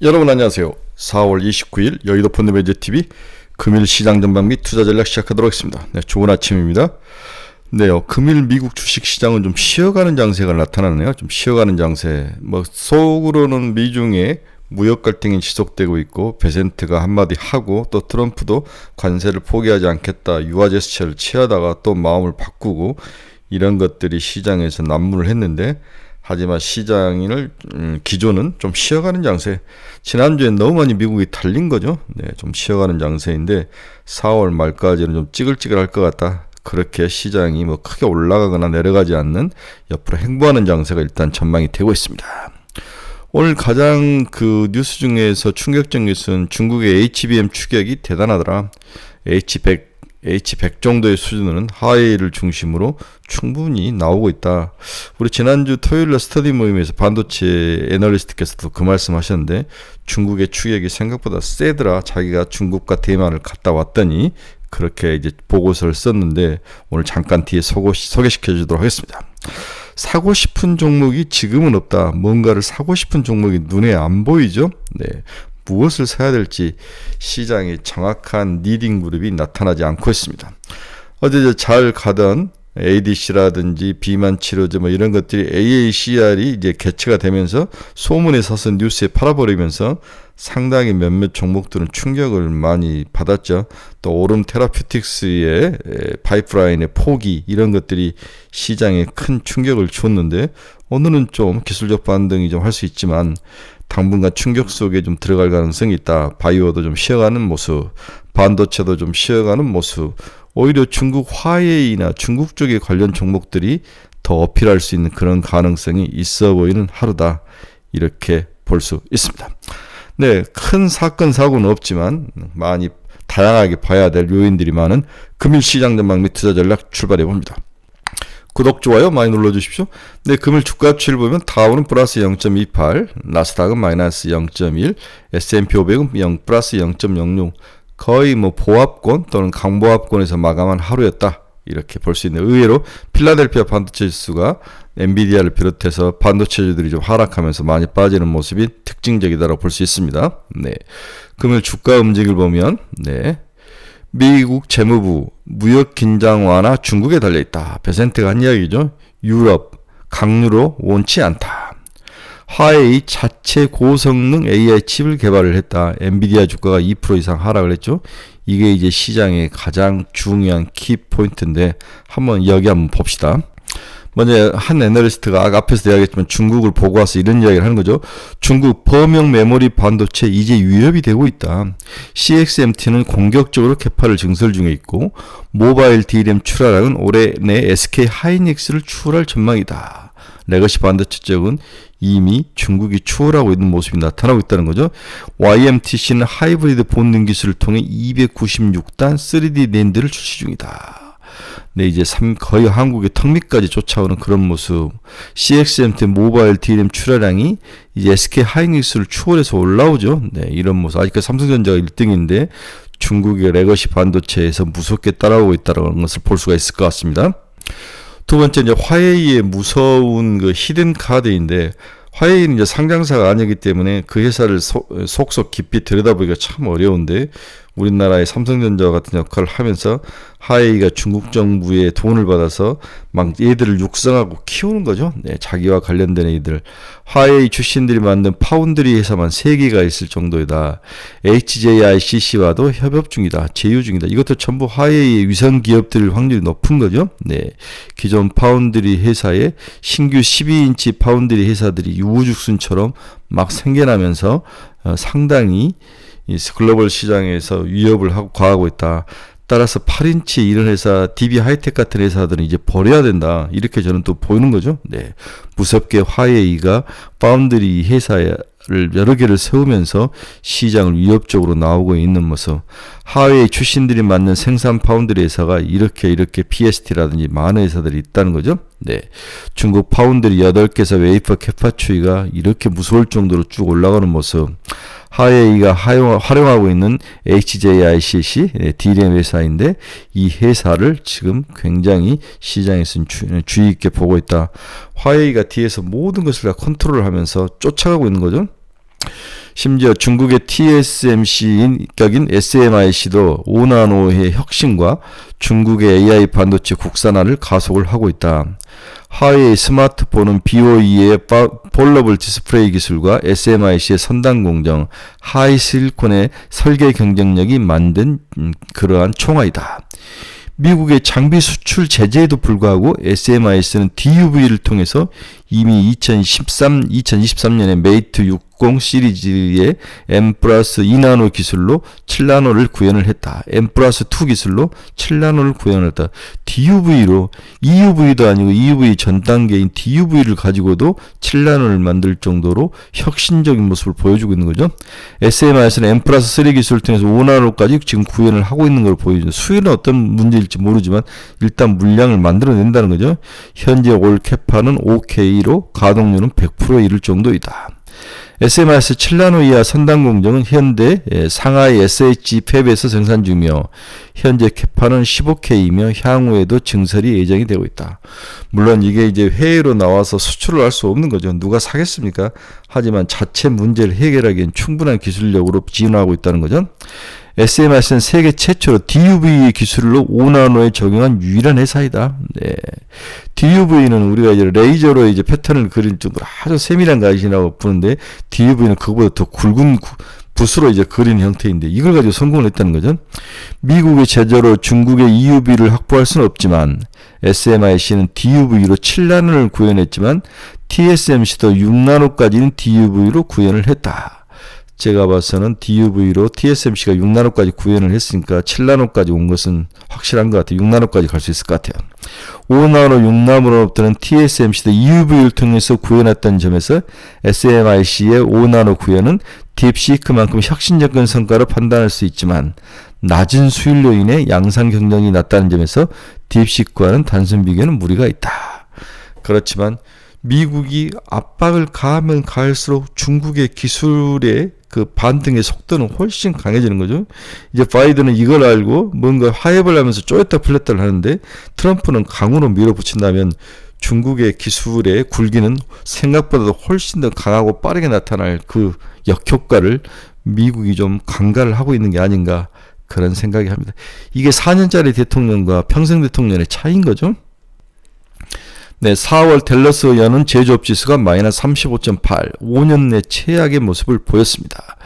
여러분 안녕하세요. 4월 29일 여의도 펀드매니저TV 금일 시장 전망 및 투자 전략 시작하도록 하겠습니다. 네, 좋은 아침입니다. 네요. 금일 미국 주식 시장은 좀 쉬어가는 장세가 나타나네요. 좀 쉬어가는 장세. 속으로는 미중의 무역 갈등이 지속되고 있고 베센트가 한마디 하고 또 트럼프도 관세를 포기하지 않겠다 유화 제스처를 취하다가 또 마음을 바꾸고 이런 것들이 시장에서 난무를 했는데 하지만 시장을 기조는 좀 쉬어가는 장세. 지난주에 너무 많이 미국이 달린 거죠. 네, 좀 쉬어가는 장세인데 4월 말까지는 좀 찌글찌글할 것 같다. 그렇게 시장이 크게 올라가거나 내려가지 않는 옆으로 행보하는 장세가 일단 전망이 되고 있습니다. 오늘 가장 뉴스 중에서 충격적 뉴스는 중국의 HBM 추격이 대단하더라. H100 정도의 수준은 하웨이를 중심으로 충분히 나오고 있다. 우리 지난주 토요일날 스터디 모임에서 반도체 애널리스트께서도 그 말씀 하셨는데 중국의 추격이 생각보다 세더라. 자기가 중국과 대만을 갔다 왔더니 그렇게 이제 보고서를 썼는데 오늘 잠깐 뒤에 소개시켜 주도록 하겠습니다. 사고 싶은 종목이 지금은 없다. 뭔가를 사고 싶은 종목이 눈에 안 보이죠? 네. 무엇을 사야 될지 시장의 정확한 리딩 그룹이 나타나지 않고 있습니다. 어제 잘 가던 ADC라든지 비만 치료제 이런 것들이 AACR이 이제 개최가 되면서 소문에 서서 뉴스에 팔아버리면서 상당히 몇몇 종목들은 충격을 많이 받았죠. 또 오름 테라퓨틱스의 파이프라인의 포기 이런 것들이 시장에 큰 충격을 줬는데 오늘은 좀 기술적 반등이 좀 할 수 있지만 당분간 충격 속에 좀 들어갈 가능성이 있다. 바이오도 좀 쉬어가는 모습, 반도체도 좀 쉬어가는 모습. 오히려 중국 화웨이나 중국 쪽의 관련 종목들이 더 어필할 수 있는 그런 가능성이 있어 보이는 하루다. 이렇게 볼 수 있습니다. 네, 큰 사건 사고는 없지만 많이 다양하게 봐야 될 요인들이 많은 금일 시장 전망 및 투자 전략 출발해 봅니다. 구독, 좋아요 많이 눌러주십시오. 네, 금일 주가 추이를 보면 다우는 플러스 0.28, 나스닥은 마이너스 0.1, S&P 500은 플러스 0.06, 거의 보합권 또는 강보합권에서 마감한 하루였다. 이렇게 볼 수 있는 의외로 필라델피아 반도체 지수가 엔비디아를 비롯해서 반도체주들이 좀 하락하면서 많이 빠지는 모습이 특징적이다라고 볼 수 있습니다. 네, 금일 주가 움직임을 보면 미국 재무부 무역 긴장 완화 중국에 달려있다. 베센트가 한 이야기죠. 유럽 강유로 원치 않다. 화웨이 자체 고성능 AI 칩을 개발을 했다. 엔비디아 주가가 2% 이상 하락을 했죠. 이게 이제 시장의 가장 중요한 키포인트인데 여기 한번 봅시다. 먼저 한 애널리스트가 앞에서 이야기했지만 중국을 보고 와서 이런 이야기를 하는 거죠. 중국 범용 메모리 반도체 이제 위협이 되고 있다. CXMT는 공격적으로 캐파를 증설 중에 있고 모바일 DRAM 출하량은 올해 내 SK 하이닉스를 추월할 전망이다. 레거시 반도체 쪽은 이미 중국이 추월하고 있는 모습이 나타나고 있다는 거죠. YMTC는 하이브리드 본능 기술을 통해 296단 3D 낸드를 출시 중이다. 네, 이제 거의 한국의 턱 밑까지 쫓아오는 그런 모습. CXMT 모바일 DRAM 출하량이 이제 SK 하이닉스를 추월해서 올라오죠. 네, 이런 모습. 아직까지 삼성전자가 1등인데 중국의 레거시 반도체에서 무섭게 따라오고 있다는 것을 볼 수가 있을 것 같습니다. 두 번째, 이제 화웨이의 무서운 히든 카드인데, 화웨이는 이제 상장사가 아니기 때문에 그 회사를 속속 깊이 들여다보기가 참 어려운데, 우리나라의 삼성전자와 같은 역할을 하면서 화웨이가 중국 정부의 돈을 받아서 얘들을 육성하고 키우는 거죠. 네, 자기와 관련된 애들. 화웨이 출신들이 만든 파운드리 회사만 3개가 있을 정도이다. HJICC와도 협업 중이다. 제휴 중이다. 이것도 전부 화웨이의 위성 기업들일 확률이 높은 거죠. 네, 기존 파운드리 회사에 신규 12인치 파운드리 회사들이 우후죽순처럼 막 생겨나면서 상당히 글로벌 시장에서 위협을 가하고 있다. 따라서 8인치 이런 회사, DB 하이텍 같은 회사들은 이제 버려야 된다. 이렇게 저는 또 보이는 거죠. 네, 무섭게 화웨이가 파운드리 회사를 여러 개를 세우면서 시장을 위협적으로 나오고 있는 모습. 화웨이 출신들이 만든 생산 파운드리 회사가 이렇게 PST라든지 많은 회사들이 있다는 거죠. 네, 중국 파운드리 8개사 웨이퍼 캐파 추이가 이렇게 무서울 정도로 쭉 올라가는 모습. 화웨이가 활용하고 있는 HJICC DRAM 회사인데 이 회사를 지금 굉장히 시장에서는 주의 있게 보고 있다. 화웨이가 뒤에서 모든 것을 다 컨트롤하면서 쫓아가고 있는 거죠. 심지어 중국의 TSMC인 격인 SMIC도 5나노의 혁신과 중국의 AI 반도체 국산화를 가속을 하고 있다. 화웨이 스마트폰은 BOE의 폴러블 디스플레이 기술과 SMIC의 선단 공정, 하이실리콘의 설계 경쟁력이 만든 그러한 총알이다. 미국의 장비 수출 제재에도 불구하고 SMIC는 DUV를 통해서 이미 2023년에 메이트 60 시리즈의 M+2나노 기술로 7나노를 구현을 했다. M+2 기술로 7나노를 구현을 했다. DUV로 EUV도 아니고 EUV 전 단계인 DUV를 가지고도 7나노를 만들 정도로 혁신적인 모습을 보여주고 있는 거죠. SMIC는 M+3 기술을 통해서 5나노까지 지금 구현을 하고 있는 걸 보여주죠. 수요는 어떤 문제일지 모르지만 일단 물량을 만들어낸다는 거죠. 현재 올 캐파는 OK로 가동률은 100% 이를 정도이다. SMIC 7나노 이하 선단 공정은 현대 상하이 SH 팹에서 생산 중이며 현재 캐파는 15K이며 향후에도 증설이 예정이 되고 있다. 물론 이게 이제 해외로 나와서 수출을 할 수 없는 거죠. 누가 사겠습니까? 하지만 자체 문제를 해결하기엔 충분한 기술력으로 진화하고 있다는 거죠. SMIC는 세계 최초로 DUV 기술로 5나노에 적용한 유일한 회사이다. 네. DUV는 우리가 이제 레이저로 이제 패턴을 그릴 정도로 아주 세밀한 가시라고 부르는데 DUV는 그거보다 더 굵은 붓으로 이제 그린 형태인데 이걸 가지고 성공을 했다는 거죠. 미국의 제조로 중국의 EUV를 확보할 수는 없지만 SMIC는 DUV로 7나노를 구현했지만 TSMC도 6나노까지는 DUV로 구현을 했다. 제가 봐서는 DUV로 TSMC가 6나노까지 구현을 했으니까 7나노까지 온 것은 확실한 것 같아요. 6나노까지 갈 수 있을 것 같아요. 5나노, 6나노로부터는 TSMC도 EUV를 통해서 구현했다는 점에서 SMIC의 5나노 구현은 딥시크만큼 혁신적인 성과로 판단할 수 있지만 낮은 수율로 인해 양산 경쟁이 낮다는 점에서 딥시크와는 단순 비교는 무리가 있다. 그렇지만 미국이 압박을 가하면 가할수록 중국의 기술의 그 반등의 속도는 훨씬 강해지는 거죠. 이제 바이든은 이걸 알고 뭔가 화해를 하면서 쪼였다 풀렸다를 하는데 트럼프는 강으로 밀어붙인다면 중국의 기술의 굴기는 생각보다도 훨씬 더 강하고 빠르게 나타날 그 역효과를 미국이 좀 간과를 하고 있는 게 아닌가 그런 생각이 합니다. 이게 4년짜리 대통령과 평생 대통령의 차이인 거죠. 네, 4월 댈러스 연은 제조업 지수가 마이너스 35.8, 5년 내 최악의 모습을 보였습니다.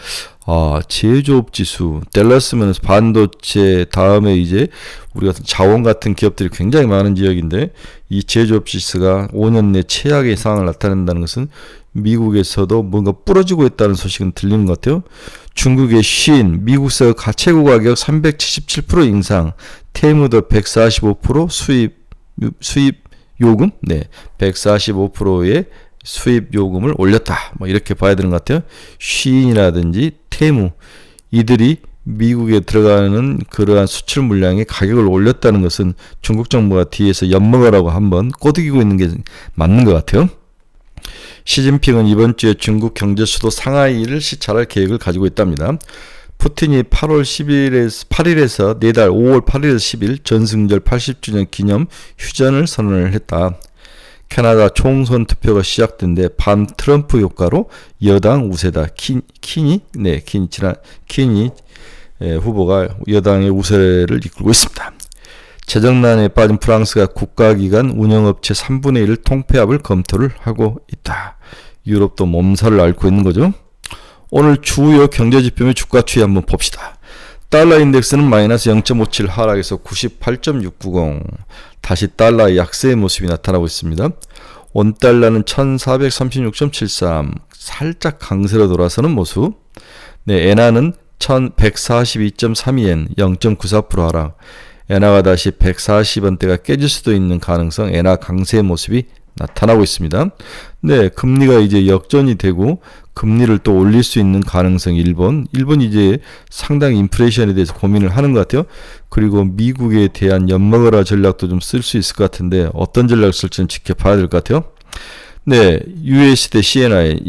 제조업 지수, 댈러스면 반도체 다음에 이제 우리 같은 자원 같은 기업들이 굉장히 많은 지역인데 이 제조업 지수가 5년 내 최악의 상황을 나타낸다는 것은 미국에서도 뭔가 부러지고 있다는 소식은 들리는 것 같아요. 중국의 쉰, 미국서 가채구 가격 377% 인상, 테무더 145% 수입 요금, 네, 145%의 수입 요금을 올렸다. 뭐 이렇게 봐야 되는 것 같아요. 쉬인이라든지 테무 이들이 미국에 들어가는 그러한 수출 물량의 가격을 올렸다는 것은 중국 정부가 뒤에서 엿먹으라고 한번 꼬드기고 있는 게 맞는 것 같아요. 시진핑은 이번 주에 중국 경제 수도 상하이를 시찰할 계획을 가지고 있답니다. 푸틴이 8일에서 내달 5월 8일에서 10일 전승절 80주년 기념 휴전을 선언을 했다. 캐나다 총선 투표가 시작된데 반 트럼프 효과로 여당 우세다. 키니 후보가 여당의 우세를 이끌고 있습니다. 재정난에 빠진 프랑스가 국가기관 운영업체 3분의 1 통폐합을 검토를 하고 있다. 유럽도 몸살을 앓고 있는 거죠. 오늘 주요 경제지표 및 주가 추이 한번 봅시다. 달러 인덱스는 마이너스 0.57 하락해서 98.690. 다시 달러의 약세의 모습이 나타나고 있습니다. 원달러는 1436.73. 살짝 강세로 돌아서는 모습. 네, 엔화는 1142.32엔 0.94% 하락. 엔화가 다시 140원대가 깨질 수도 있는 가능성, 엔화 강세의 모습이 나타나고 있습니다. 네, 금리가 이제 역전이 되고 금리를 또 올릴 수 있는 가능성 일본이 이제 상당히 인플레이션에 대해서 고민을 하는 것 같아요. 그리고 미국에 대한 엿먹으라 전략도 좀 쓸 수 있을 것 같은데 어떤 전략을 쓸지는 지켜봐야 될 것 같아요. 네, USD CNY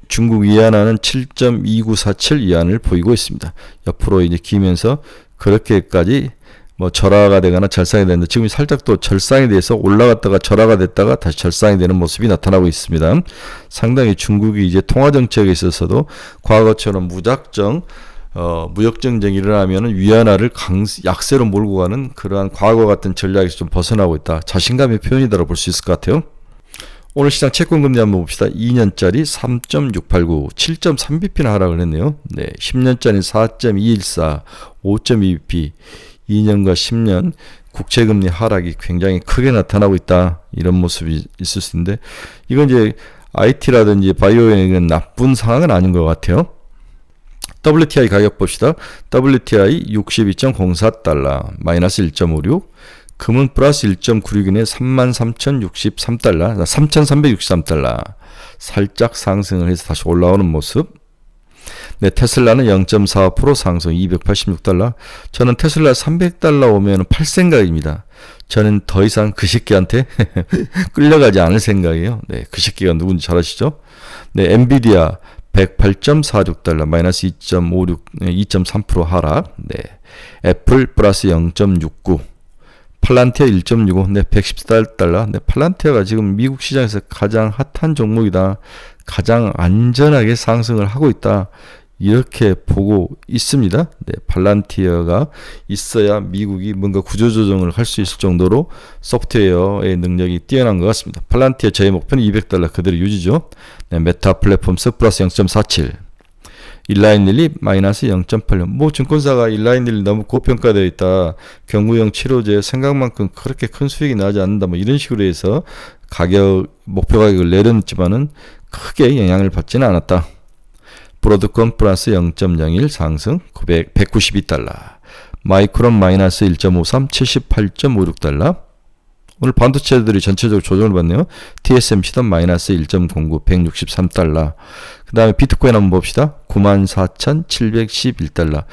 중국 위안화는 7.2947 위안을 보이고 있습니다. 옆으로 이제 기면서 그렇게까지 뭐 절하가 되거나 절상이 되는데 지금 살짝 또 절상에 대해서 올라갔다가 절하가 됐다가 다시 절상이 되는 모습이 나타나고 있습니다. 상당히 중국이 이제 통화 정책에 있어서도 과거처럼 무작정 무역 전쟁이 일어나면 위안화를 약세로 몰고 가는 그러한 과거 같은 전략에서 좀 벗어나고 있다. 자신감의 표현이다라고 볼 수 있을 것 같아요. 오늘 시장 채권금리 한번 봅시다. 2년짜리 3.689, 7.3bp나 하락을 했네요. 네, 10년짜리 4.214, 5.2bp, 2년과 10년 국채금리 하락이 굉장히 크게 나타나고 있다. 이런 모습이 있을 수 있는데, 이건 이제 IT라든지 바이오에는 나쁜 상황은 아닌 것 같아요. WTI 가격 봅시다. WTI 62.04달러, 마이너스 1.56. 금은 플러스 1.96이네 33,063달러, 3,363달러. 살짝 상승을 해서 다시 올라오는 모습. 네, 테슬라는 0.45% 상승 286달러. 저는 테슬라 300달러 오면 팔 생각입니다. 저는 더 이상 그 새끼한테 끌려가지 않을 생각이에요. 네, 그 새끼가 누군지 잘 아시죠? 네, 엔비디아 108.46달러, 마이너스 2.3% 하락. 네, 애플 플러스 0.69. 팔란티아 1.65, 네, 114달러. 네, 팔란티아가 지금 미국 시장에서 가장 핫한 종목이다. 가장 안전하게 상승을 하고 있다. 이렇게 보고 있습니다. 네, 팔란티아가 있어야 미국이 뭔가 구조조정을 할 수 있을 정도로 소프트웨어의 능력이 뛰어난 것 같습니다. 팔란티아 저희 목표는 200달러 그대로 유지죠. 네, 메타 플랫폼스 플러스 0.47. 일라인릴리 마이너스 0.86. 뭐 증권사가 일라인릴리 너무 고평가되어 있다. 경구용 치료제 생각만큼 그렇게 큰 수익이 나지 않는다. 뭐 이런 식으로 해서 가격 목표 가격을 내렸지만은 크게 영향을 받지는 않았다. 브로드컴 플러스 0.01 상승 192달러. 마이크론 마이너스 1.53 78.56달러. 오늘 반도체들이 전체적으로 조정을 받네요. TSMC도 마이너스 1.09 163달러. 그 다음에 비트코인 한번 봅시다. 94,711달러.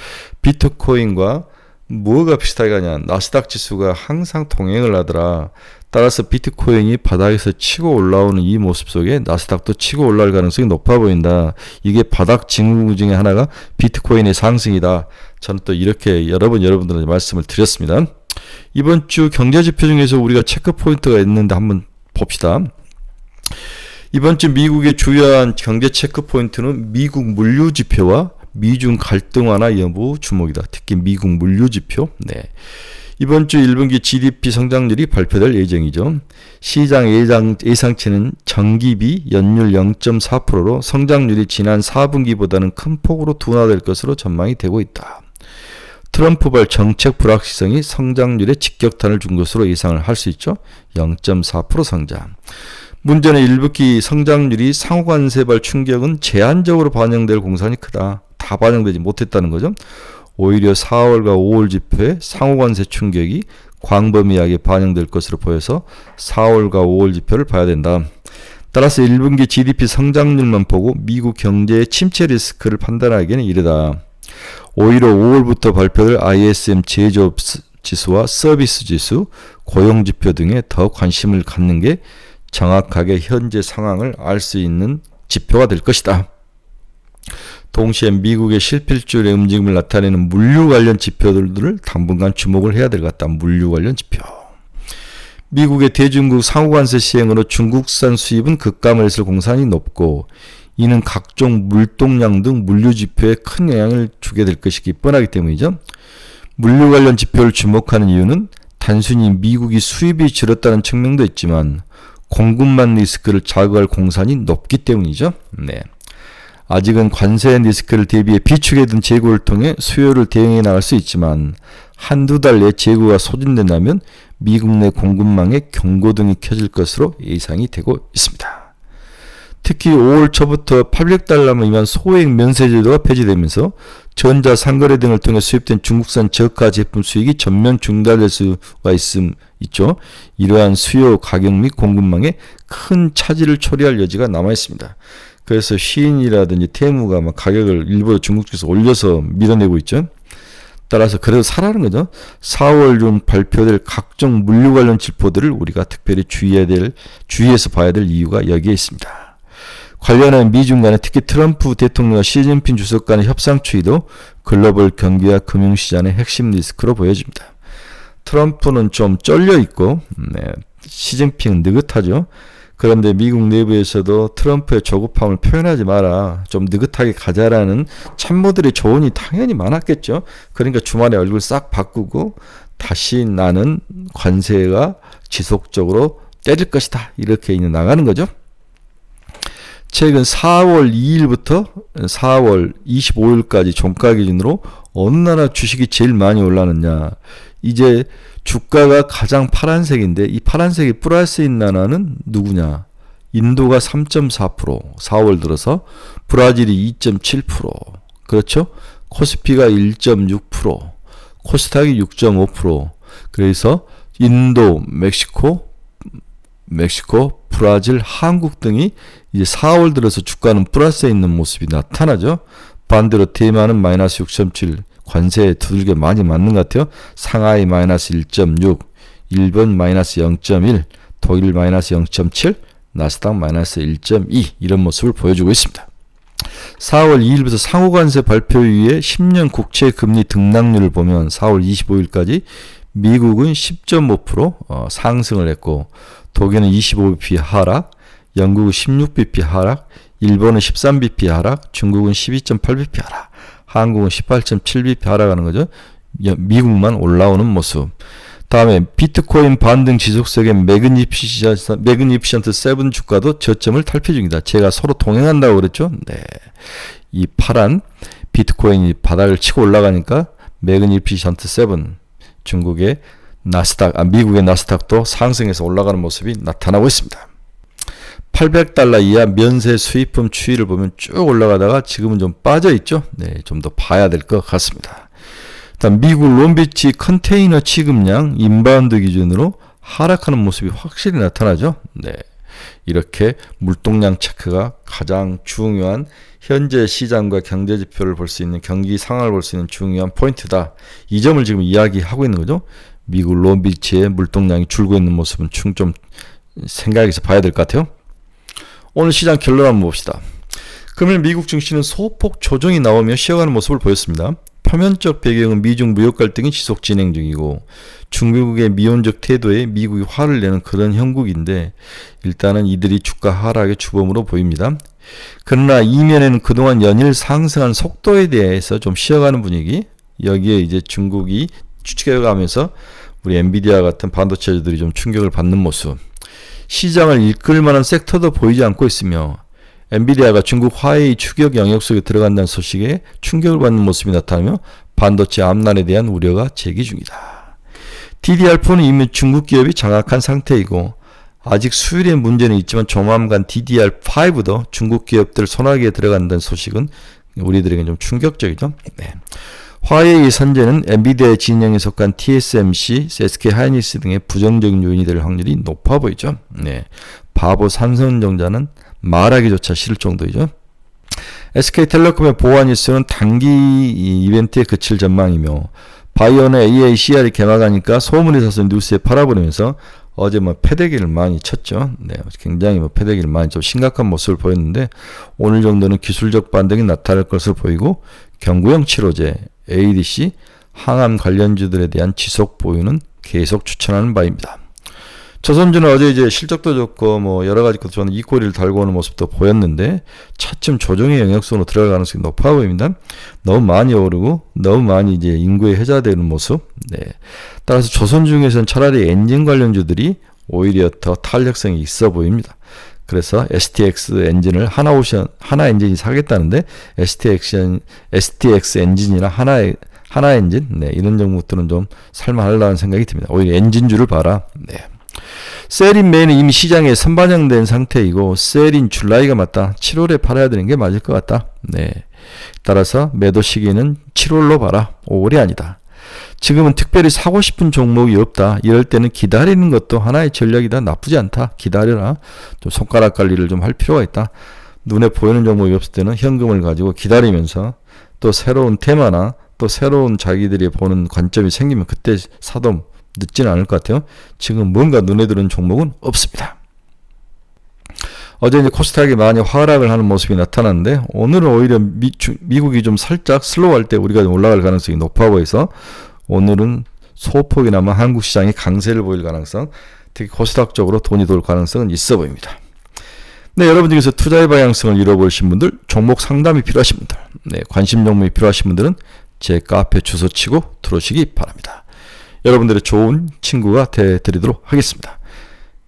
비트코인과 뭐가 비슷하게 가냐. 나스닥 지수가 항상 동행을 하더라. 따라서 비트코인이 바닥에서 치고 올라오는 이 모습 속에 나스닥도 치고 올라올 가능성이 높아 보인다. 이게 바닥 징후 중에 하나가 비트코인의 상승이다. 저는 또 이렇게 여러분들한테 말씀을 드렸습니다. 이번 주 경제지표 중에서 우리가 체크포인트가 있는데 한번 봅시다. 이번 주 미국의 주요한 경제 체크포인트는 미국 물류지표와 미중 갈등 완화 여부 주목이다. 특히 미국 물류지표. 네. 이번 주 1분기 GDP 성장률이 발표될 예정이죠. 시장 예상치는 전기비 연율 0.4%로 성장률이 지난 4분기보다는 큰 폭으로 둔화될 것으로 전망이 되고 있다. 트럼프발 정책 불확실성이 성장률에 직격탄을 준 것으로 예상을 할 수 있죠. 0.4% 성장. 문제는 1분기 성장률이 상호관세발 충격은 제한적으로 반영될 공산이 크다. 다 반영되지 못했다는 거죠. 오히려 4월과 5월 지표에 상호관세 충격이 광범위하게 반영될 것으로 보여서 4월과 5월 지표를 봐야 된다. 따라서 1분기 GDP 성장률만 보고 미국 경제의 침체 리스크를 판단하기에는 이르다. 오히려 5월부터 발표될 ISM 제조업 지수와 서비스 지수, 고용 지표 등에 더 관심을 갖는 게 정확하게 현재 상황을 알 수 있는 지표가 될 것이다. 동시에 미국의 실필줄의 움직임을 나타내는 물류 관련 지표들을 당분간 주목을 해야 될 것 같다. 물류 관련 지표. 미국의 대중국 상호관세 시행으로 중국산 수입은 급감을 했을 공산이 높고 이는 각종 물동량 등 물류 지표에 큰 영향을 주게 될 것이기 뻔하기 때문이죠. 물류 관련 지표를 주목하는 이유는 단순히 미국이 수입이 줄었다는 측면도 있지만 공급망 리스크를 자극할 공산이 높기 때문이죠. 네. 아직은 관세 리스크를 대비해 비축해 둔 재고를 통해 수요를 대응해 나갈 수 있지만 한두 달 내 재고가 소진된다면 미국 내 공급망에 경고등이 켜질 것으로 예상이 되고 있습니다. 특히 5월 초부터 800달러만 미만 소액 면세 제도가 폐지되면서 전자 상거래 등을 통해 수입된 중국산 저가 제품 수익이 전면 중단될 수가 있죠. 이러한 수요 가격 및 공급망에 큰 차질을 초래할 여지가 남아 있습니다. 그래서 시인이라든지 테무가 막 가격을 일부러 중국 쪽에서 올려서 밀어내고 있죠. 따라서 그래도 사라는 거죠. 4월 중 발표될 각종 물류 관련 지표들을 우리가 특별히 주의해서 봐야 될 이유가 여기에 있습니다. 관련한 미중 간의 특히 트럼프 대통령과 시진핑 주석 간의 협상 추이도 글로벌 경기와 금융시장의 핵심 리스크로 보여집니다. 트럼프는 좀 쩔려 있고, 시진핑은 느긋하죠. 그런데 미국 내부에서도 트럼프의 조급함을 표현하지 마라, 좀 느긋하게 가자라는 참모들의 조언이 당연히 많았겠죠. 그러니까 주말에 얼굴 싹 바꾸고 다시 나는 관세가 지속적으로 때릴 것이다, 이렇게 나가는 거죠. 최근 4월 2일부터 4월 25일까지 종가 기준으로 어느 나라 주식이 제일 많이 올랐느냐. 이제 주가가 가장 파란색인데 이 파란색이 플러스인 나라는 누구냐? 인도가 3.4%, 4월 들어서 브라질이 2.7%, 그렇죠? 코스피가 1.6%, 코스닥이 6.5%. 그래서 인도, 멕시코, 브라질, 한국 등이 이제 4월 들어서 주가는 플러스에 있는 모습이 나타나죠. 반대로 대만은 마이너스 6.7, 관세에 두들겨 많이 맞는 것 같아요. 상하이 마이너스 1.6, 일본 마이너스 0.1, 독일 마이너스 0.7, 나스닥 마이너스 1.2, 이런 모습을 보여주고 있습니다. 4월 2일부터 상호관세 발표 이후에 10년 국채 금리 등락률을 보면 4월 25일까지 미국은 10.5% 상승을 했고, 독일은 25bp 하락, 영국은 16bp 하락, 일본은 13bp 하락, 중국은 12.8bp 하락, 한국은 18.7bp 하락하는 거죠. 미국만 올라오는 모습. 다음에 비트코인 반등 지속세계 매그니피션트 7 주가도 저점을 탈피 중이다. 제가 서로 동행한다고 그랬죠. 네, 이 파란 비트코인이 바닥을 치고 올라가니까 매그니피션트 7, 중국의 미국의 나스닥도 상승해서 올라가는 모습이 나타나고 있습니다. $800 이하 면세 수입품 추이를 보면 쭉 올라가다가 지금은 좀 빠져 있죠. 네, 좀 더 봐야 될 것 같습니다. 일단 미국 롱비치 컨테이너 취급량 인바운드 기준으로 하락하는 모습이 확실히 나타나죠. 네, 이렇게 물동량 체크가 가장 중요한 현재 시장과 경제 지표를 볼 수 있는, 경기 상황을 볼 수 있는 중요한 포인트다. 이 점을 지금 이야기하고 있는 거죠. 미국 롱비치의 물동량이 줄고 있는 모습은 좀 생각해서 봐야 될 것 같아요. 오늘 시장 결론 한번 봅시다. 금일 미국 증시는 소폭 조정이 나오며 쉬어가는 모습을 보였습니다. 표면적 배경은 미중 무역 갈등이 지속 진행 중이고 중국의 미온적 태도에 미국이 화를 내는 그런 형국인데, 일단은 이들이 주가 하락의 주범으로 보입니다. 그러나 이면에는 그동안 연일 상승한 속도에 대해서 좀 쉬어가는 분위기, 여기에 이제 중국이 추격하면서 우리 엔비디아 같은 반도체들이 좀 충격을 받는 모습, 시장을 이끌 만한 섹터도 보이지 않고 있으며 엔비디아가 중국 화웨이 추격 영역 속에 들어간다는 소식에 충격을 받는 모습이 나타나며 반도체 앞날에 대한 우려가 제기 중이다. DDR4는 이미 중국 기업이 장악한 상태이고 아직 수율의 문제는 있지만 조만간 DDR5도 중국 기업들 손아귀에 들어간다는 소식은 우리들에게 좀 충격적이죠. 네. 화웨이 선제는 엔비디아의 진영에 속한 TSMC, SK 하이닉스 등의 부정적인 요인이 될 확률이 높아 보이죠. 네. 바보 삼성전자는 말하기조차 싫을 정도이죠. SK텔레콤의 보안 뉴스는 단기 이벤트에 그칠 전망이며 바이오의 AACR이 개막하니까 소문이 사서 뉴스에 팔아버리면서 어제 패대기를 많이 쳤죠. 네, 굉장히 패대기를 많이 좀 심각한 모습을 보였는데 오늘 정도는 기술적 반등이 나타날 것으로 보이고 경구형 치료제, ADC, 항암 관련주들에 대한 지속 보유는 계속 추천하는 바입니다. 조선주는 어제 이제 실적도 좋고 여러 가지 저는 이꼬리를 달고 오는 모습도 보였는데 차츰 조정의 영역선으로 들어갈 가능성이 높아 보입니다. 너무 많이 오르고 너무 많이 이제 인구에 회자되는 모습. 네. 따라서 조선중에서는 차라리 엔진 관련주들이 오히려 더 탄력성이 있어 보입니다. 그래서 STX 엔진을 하나 엔진이 사겠다는데 STX 엔진이나 하나 엔진, 네, 이런 종목들은 좀 살만하려는 생각이 듭니다. 오히려 엔진주를 봐라. 네. 셀인 메인은 이미 시장에 선반영된 상태이고 셀인 줄라이가 맞다. 7월에 팔아야 되는 게 맞을 것 같다. 네. 따라서 매도 시기는 7월로 봐라. 5월이 아니다. 지금은 특별히 사고 싶은 종목이 없다. 이럴 때는 기다리는 것도 하나의 전략이다. 나쁘지 않다. 기다려라. 좀 손가락 관리를 좀 할 필요가 있다. 눈에 보이는 종목이 없을 때는 현금을 가지고 기다리면서 또 새로운 테마나 또 새로운 자기들이 보는 관점이 생기면 그때 사도 늦지는 않을 것 같아요. 지금 뭔가 눈에 들어오는 종목은 없습니다. 어제 이제 코스닥이 많이 하락을 하는 모습이 나타났는데 오늘은 오히려 미국이 좀 살짝 슬로우할 때 우리가 좀 올라갈 가능성이 높아 보여서 오늘은 소폭이나마 한국 시장이 강세를 보일 가능성, 특히 코스닥적으로 돈이 돌 가능성은 있어 보입니다. 네, 여러분 중에서 투자의 방향성을 잃어버리신 분들, 종목 상담이 필요하신 분들, 네, 관심 종목이 필요하신 분들은 제 카페 주소 치고 들어오시기 바랍니다. 여러분들의 좋은 친구가 되드리도록 하겠습니다.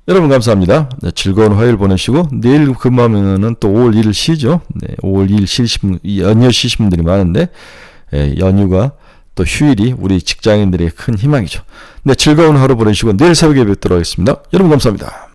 여러분 감사합니다. 네, 즐거운 화요일 보내시고 내일 근무하면은 또 5월 1일 쉬죠. 네, 5월 2일 연휴 쉬신 분들이 많은데 연휴가 또 휴일이 우리 직장인들의 큰 희망이죠. 네, 즐거운 하루 보내시고 내일 새벽에 뵙도록 하겠습니다. 여러분 감사합니다.